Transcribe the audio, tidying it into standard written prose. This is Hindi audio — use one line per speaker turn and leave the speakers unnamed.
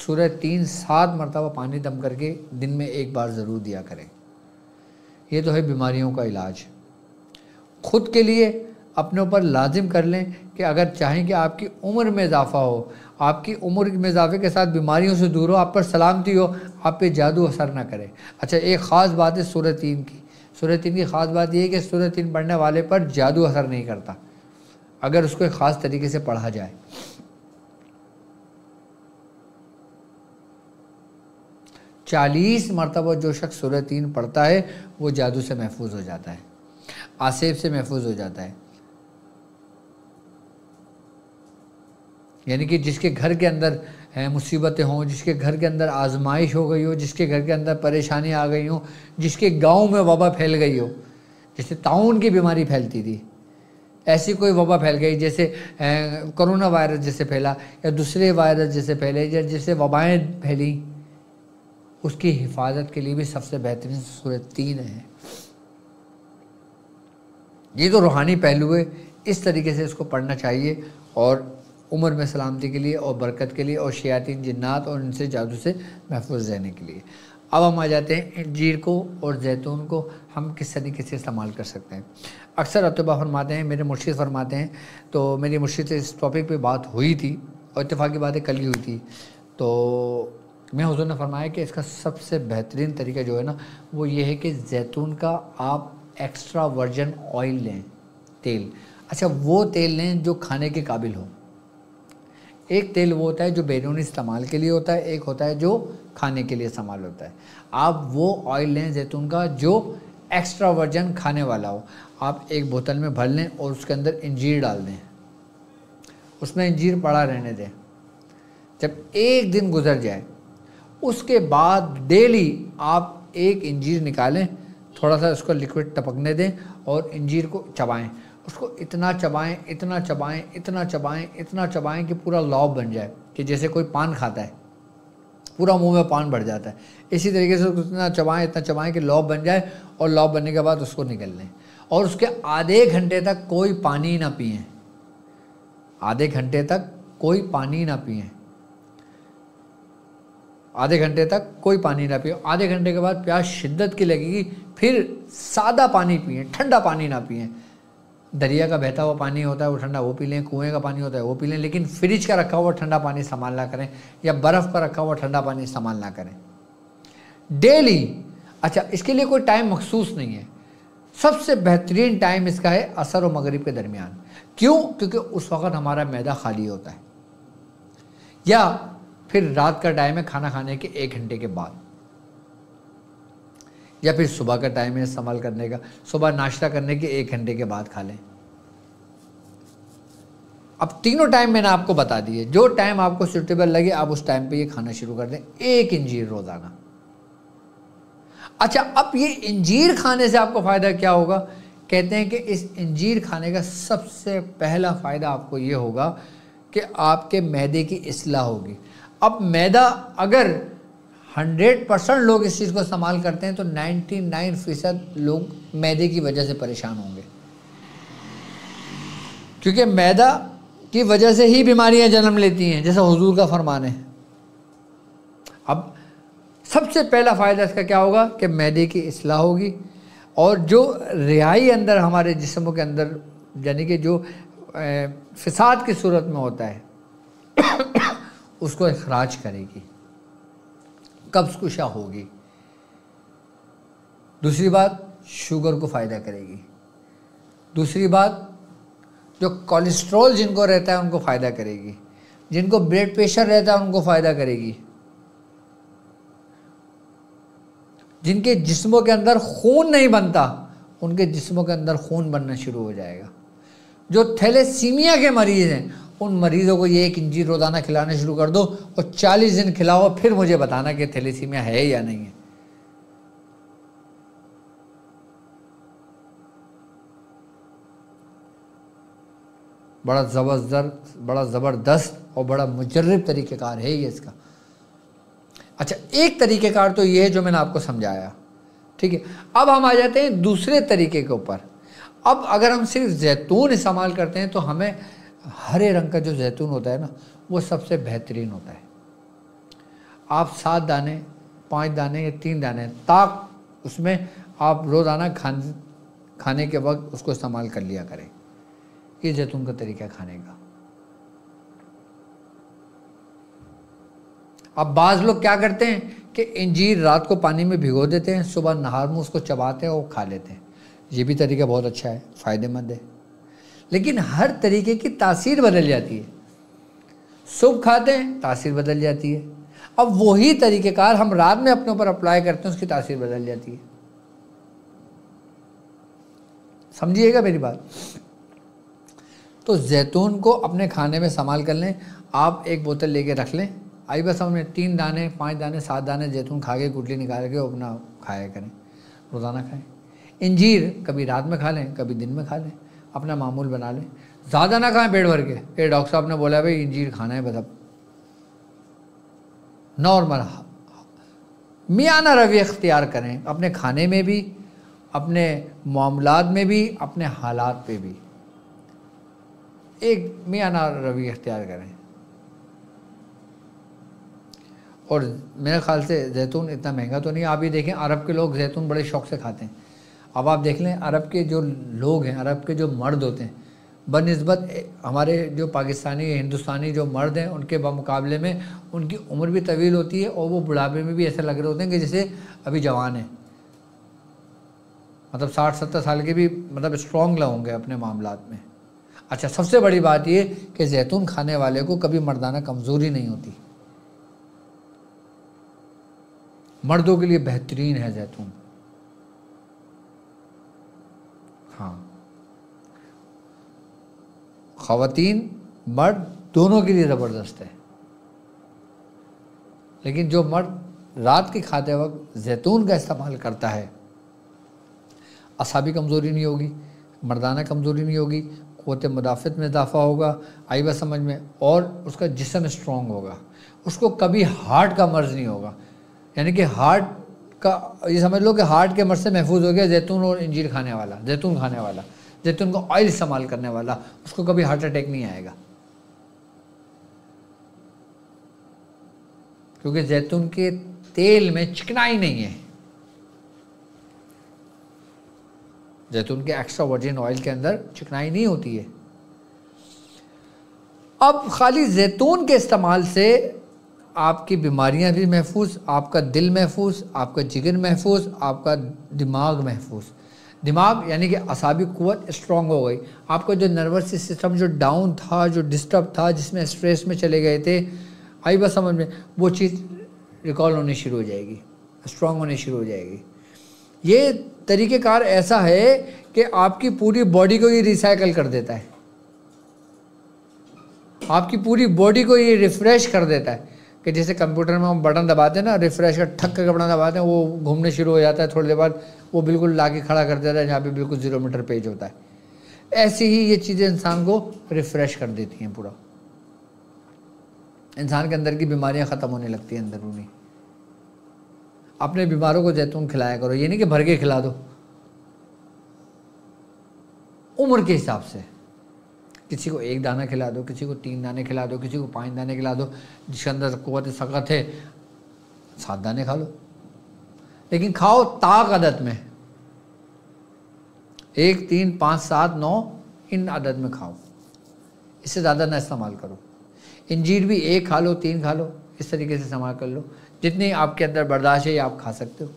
सूरह तीन 7 मरतबा पानी दम करके दिन में एक बार ज़रूर दिया करें। ये तो है बीमारियों का इलाज। ख़ुद के लिए अपने ऊपर लाजिम कर लें कि अगर चाहें कि आपकी उम्र में इजाफ़ा हो, आपकी उम्र में इजाफे के साथ बीमारियों से दूर हो, आप पर सलामती हो, आप पे जादू असर ना करे। अच्छा, एक ख़ास बात है सूरह तीन की। सूरह तीन की ख़ास बात यह है कि सूरह तीन पढ़ने वाले पर जादू असर नहीं करता अगर उसको एक ख़ास तरीके से पढ़ा जाए। 40 मरतबा जो शख्स सूरह तीन पढ़ता है वो जादू से महफूज हो जाता है, आसेब से महफूज हो जाता है। यानी कि जिसके घर के अंदर मुसीबतें हों, जिसके घर के अंदर आजमाइश हो गई हो, जिसके घर के अंदर परेशानी आ गई हो, जिसके गांव में वबा फैल गई हो, जैसे ताउन की बीमारी फैलती थी, ऐसी कोई वबा फैल गई, जैसे कोरोना वायरस जैसे फैला या दूसरे वायरस जैसे फैले या जैसे वबाएँ फैली, उसकी हिफाजत के लिए भी सबसे बेहतरीन सूरह तीन है। ये तो रूहानी पहलू है, इस तरीके से इसको पढ़ना चाहिए और उम्र में सलामती के लिए और बरकत के लिए और शयातीन जिन्नात और इनसे जादू से महफूज रहने के लिए। अब हम आ जाते हैं इंजीर को और जैतून को हम किस तरीके से इस्तेमाल कर सकते हैं। अक्सर अतबा फरमाते हैं, मेरे मुर्शिद फरमाते हैं, तो मेरी मुर्शिद से इस टॉपिक पे बात हुई थी और इत्तेफाक़ी बातें कल ही हुई थी, तो मैं हुज़ूर ने फरमाया कि इसका सबसे बेहतरीन तरीका जो है ना वो ये है कि जैतून का आप एक्स्ट्रा वर्जन ऑयल लें, तेल। अच्छा, वो तेल लें जो खाने के काबिल हो। एक तेल वो होता है जो बैरूनी इस्तेमाल के लिए होता है, एक होता है जो खाने के लिए इस्तेमाल होता है। आप वो ऑयल लें जैतून का जो एक्स्ट्रा वर्जन खाने वाला हो। आप एक बोतल में भर लें और उसके अंदर इंजीर डाल दें, उसमें इंजीर पड़ा रहने दें। जब एक दिन गुजर जाए उसके बाद डेली आप एक इंजीर निकालें, थोड़ा सा उसको लिक्विड टपकने दें और इंजीर को चबाएं। उसको इतना चबाएं, इतना चबाएं, इतना चबाएं, इतना चबाएं कि पूरा लौब बन जाए, कि जैसे कोई पान खाता है पूरा मुंह में पान भर जाता है। इसी तरीके से इतना चबाएं कि लौब बन जाए और लौब बनने के बाद उसको निकल लें और उसके आधे घंटे तक कोई पानी ना पिएं। आधे घंटे तक कोई पानी ना पिएं। आधे घंटे तक कोई पानी ना पिए। आधे घंटे के बाद प्यास शिद्दत की लगेगी, फिर सादा पानी पिएं, ठंडा पानी ना पिएं। दरिया का बहता हुआ पानी होता है वो ठंडा, वो पी लें। कुएं का पानी होता है वो पी लें, लेकिन फ्रिज का रखा हुआ ठंडा पानी इस्तेमाल ना करें या बर्फ़ का रखा हुआ ठंडा पानी इस्तेमाल ना करें डेली। अच्छा, इसके लिए कोई टाइम मखसूस नहीं है। सबसे बेहतरीन टाइम इसका है असर और मगरिब के दरमियान। क्यों? क्योंकि उस वक़्त हमारा मैदा खाली होता है, या फिर रात का टाइम है खाना खाने के 1 घंटे के बाद, या फिर सुबह का टाइम है इस्तेमाल करने का, सुबह नाश्ता करने के 1 घंटे के बाद खा लें। अब तीनों टाइम मैंने आपको बता दिए, जो टाइम आपको सूटेबल लगे आप उस टाइम पे ये खाना शुरू कर दें, 1 इंजीर रोज़ाना। अच्छा, अब ये इंजीर खाने से आपको फ़ायदा क्या होगा? कहते हैं कि इस इंजीर खाने का सबसे पहला फ़ायदा आपको ये होगा कि आपके मैदे की इस्लाह होगी। अब मैदा अगर 100% लोग इस चीज़ को इस्तेमाल करते हैं तो 99% लोग मैदे की वजह से परेशान होंगे, क्योंकि मैदा की वजह से ही बीमारियां जन्म लेती हैं, जैसा हुजूर का फरमान है। अब सबसे पहला फ़ायदा इसका क्या होगा कि मैदे की इस्लाह होगी और जो रिहाई अंदर हमारे जिस्मों के अंदर, यानी कि जो फिसाद की सूरत में होता है उसको इखराज करेगी, कब्ज़ कुशा होगी। दूसरी बात, शुगर को फ़ायदा करेगी। दूसरी बात, जो कोलेस्ट्रॉल जिनको रहता है उनको फ़ायदा करेगी। जिनको ब्लड प्रेशर रहता है उनको फ़ायदा करेगी। जिनके जिस्मों के अंदर खून नहीं बनता उनके जिस्मों के अंदर खून बनना शुरू हो जाएगा। जो थैलेसीमिया के मरीज़ हैं उन मरीज़ों को ये 1 इंजीर रोज़ाना खिलाना शुरू कर दो और 40 दिन खिलाओ, फिर मुझे बताना कि थैलेसीमिया है या नहीं है। बड़ा ज़बरदस्त और बड़ा मुजर्रब तरीक़ेकार है ये इसका। अच्छा, एक तरीक़ेकार तो ये है जो मैंने आपको समझाया, ठीक है। अब हम आ जाते हैं दूसरे तरीके के ऊपर। अब अगर हम सिर्फ जैतून इस्तेमाल करते हैं तो हमें हरे रंग का जो जैतून होता है ना वो सबसे बेहतरीन होता है। आप 7 दाने, 5 दाने या 3 दाने ताक उसमें आप रोज़ाना खाने के वक्त उसको इस्तेमाल कर लिया करें। ये जैतून का तरीका है खाने का। अब बाज़ लोग क्या करते हैं कि इंजीर रात को पानी में भिगो देते हैं, सुबह नहार में उसको चबाते हैं और खा लेते हैं। ये भी तरीका बहुत अच्छा है, फ़ायदेमंद है, लेकिन हर तरीके की तासीर बदल जाती है। सुबह खाते हैं, तासीर बदल जाती है। अब वही तरीक़ेकार हम रात में अपने ऊपर अप्लाई करते हैं, उसकी तासीर बदल जाती है। समझिएगा मेरी बात। तो जैतून को अपने खाने में इस्तेमाल कर लें। आप एक बोतल लेके रख लें, आई बस हमने 3 दाने, 5 दाने, 7 दाने जैतून खा के गुठली निकाल के अपना खाया करें, रोज़ाना खाएं। इंजीर कभी रात में खा लें, कभी दिन में खा लें, अपना मामूल बना लें। ज़्यादा ना खाएं पेट भर के, ये डॉक्टर साहब ने बोला भाई इंजीर खाना है, मतलब नॉर्मल मियाना रवैया इख्तियार करें अपने खाने में भी, अपने मामलात में भी, अपने हालात पे भी एक मियाना रवैया इख्तियार करें। और मेरे ख्याल से जैतून इतना महंगा तो नहीं। आप ये देखें अरब के लोग जैतून बड़े शौक़ से खाते हैं। अब आप देख लें अरब के जो लोग हैं, अरब के जो मर्द होते हैं, बनिस्बत हमारे जो पाकिस्तानी हिंदुस्तानी जो मर्द हैं उनके मुकाबले में उनकी उम्र भी तवील होती है और वो बुढ़ापे में भी ऐसे लग रहे होते हैं कि जैसे अभी जवान हैं, मतलब 60-70 साल के भी मतलब स्ट्रॉन्ग होंगे अपने मामलात में। अच्छा, सबसे बड़ी बात ये कि जैतून खाने वाले को कभी मर्दाना कमज़ोरी नहीं होती। मर्दों के लिए बेहतरीन है जैतून। हाँ, ख़वातीन मर्द दोनों के लिए ज़बरदस्त है। लेकिन जो मर्द रात के खाते वक्त जैतून का इस्तेमाल करता है, असाबी कमज़ोरी नहीं होगी, मर्दाना कमज़ोरी नहीं होगी, क़ुव्वत मुदाफ़त में इजाफ़ा होगा, आई बात समझ में, और उसका जिस्म स्ट्रॉन्ग होगा। उसको कभी हार्ट का मर्ज़ नहीं होगा, यानी कि हार्ट का, ये समझ लो कि हार्ट के मर्ज़ से महफूज हो गया जैतून और इंजीर खाने वाला, जैतून खाने वाला, जैतून का ऑयल इस्तेमाल करने वाला, उसको कभी हार्ट अटैक नहीं आएगा, क्योंकि जैतून के तेल में चिकनाई नहीं है। जैतून के एक्स्ट्रा वर्जिन ऑयल के अंदर चिकनाई नहीं होती है। अब खाली जैतून के इस्तेमाल से आपकी बीमारियां भी महफूज, आपका दिल महफूज, आपका जिगर महफूज, आपका दिमाग महफूज। दिमाग यानी कि असाबी क़ुव्वत स्ट्रॉन्ग हो गई। आपका जो नर्वस सिस्टम जो डाउन था, जो डिस्टर्ब था, जिसमें स्ट्रेस में चले गए थे, आई बस समझ में, वो चीज़ रिकॉल होनी शुरू हो जाएगी, स्ट्रॉन्ग होनी शुरू हो जाएगी। ये तरीक़ेकार ऐसा है कि आपकी पूरी बॉडी को ये रिसाइकल कर देता है, आपकी पूरी बॉडी को ये रिफ़्रेश कर देता है। कि जैसे कंप्यूटर में हम बटन दबाते हैं ना, रिफ़्रेश का ठक करके बटन दबाते हैं, वो घूमने शुरू हो जाता है, थोड़ी देर बाद वो बिल्कुल लाके खड़ा कर देता है जहाँ पे बिल्कुल 0 मीटर पेज होता है। ऐसे ही ये चीज़ें इंसान को रिफ़्रेश कर देती हैं, पूरा इंसान के अंदर की बीमारियाँ ख़त्म होने लगती हैं अंदरूनी। अपने बीमारों को जैतून खिलाया करो, ये नहीं कि भर के खिला दो, उम्र के हिसाब से। किसी को 1 दाना खिला दो, किसी को 3 दाने खिला दो, किसी को 5 दाने खिला दो। जिसके अंदर क़ुव्वत सक़त है 7 दाने खा लो, लेकिन खाओ ताक आदत में, 1, 3, 5, 7, 9 इन आदत में खाओ, इससे ज़्यादा ना इस्तेमाल करो। इंजीर भी 1 खा लो, 3 खा लो, इस तरीके से इस्तेमाल कर लो। जितनी आपके अंदर बर्दाश्त है ये आप खा सकते हो।